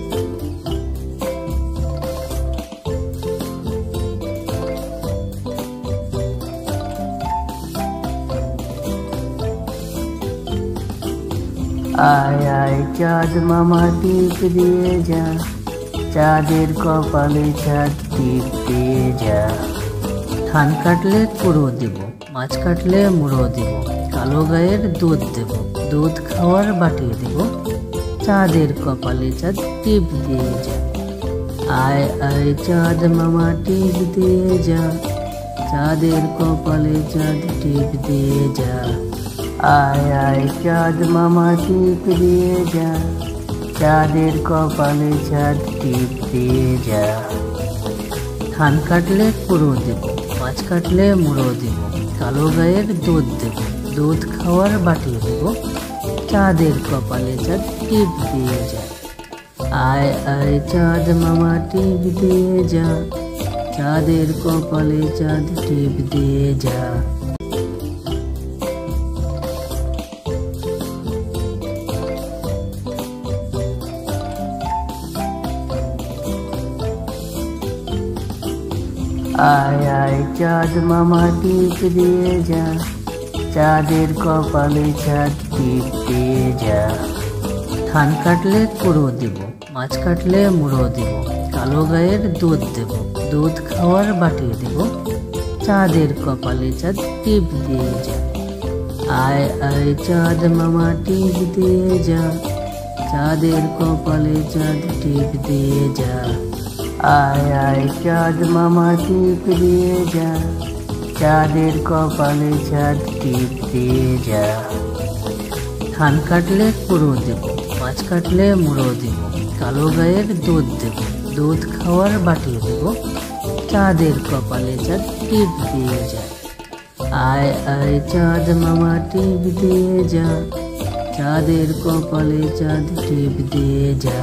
আয় আয় চাঁদ মামা টিপ দিয়ে যা, চাঁদের কপালে চাঁদ টিপ দিয়ে যা। ধান কাটলে কুড়ো দেব, মাছ কাটলে মুড়ো দেব, কালো গায়ের দুধ দেব, দুধ খাওয়ার বাটি দেব, চাঁদের কপালে চাঁদ টিপ দিয়ে যা। আয় আয় চাঁদ মামা টিপ দিয়ে যা, চাঁদের কপালে চাঁদ টিপ দিয়ে যা। আয় আয় চাঁদ মামা টিপ দিয়ে যা, চাঁদের কপালে চাঁদ টিপ দিয়ে যা। ধান কাটলে কুড়ো দেব, মাছ কাটলে মুড়ো দেব, কালো গায়ের দুধ দেব, দুধ খাওয়ার বাটি দেব, চাঁদের কপালে চাঁদ টিপ দিয়ে যা। আয় আয় চাঁদ মামা টিপ দিয়ে যা, চাঁদের কপালে চাঁদ টিপ দিয়ে যা। আয় আয় চাঁদ মামা টিপ দিয়ে যা, চাঁদের কপালে চাঁদ টিপ দিয়ে যা। ধান কাটলে কুড়ো দেব, মাছ কাটলে মুড়ো দেব, কালো গায়ের দুধ দেব, দুধ খাওয়ার বাটি দেব, চাঁদের কপালে চাঁদ টিপ দিয়ে যা। আয় আয় চাঁদ মামা টিপ দিয়ে যা, চাঁদের কপালে চাঁদ টিপ দিয়ে যা। আয় আয় চাঁদ মামা টিপ দিয়ে যা, চাঁদের কপালে চাঁদ টিপ দিয়ে যা। ধান কাটলে কুড়ো দেব, মাছ কাটলে মুড়ো দেব, কালো গায়ের দুধ দেব, দুধ খাওয়ার বাটি দেব, চাঁদের কপালে চাঁদ টিপ দিয়ে যা। আয় আয় চাঁদ মামা টিপ দিয়ে যা, চাঁদের কপালে চাঁদ টিপ দিয়ে যা।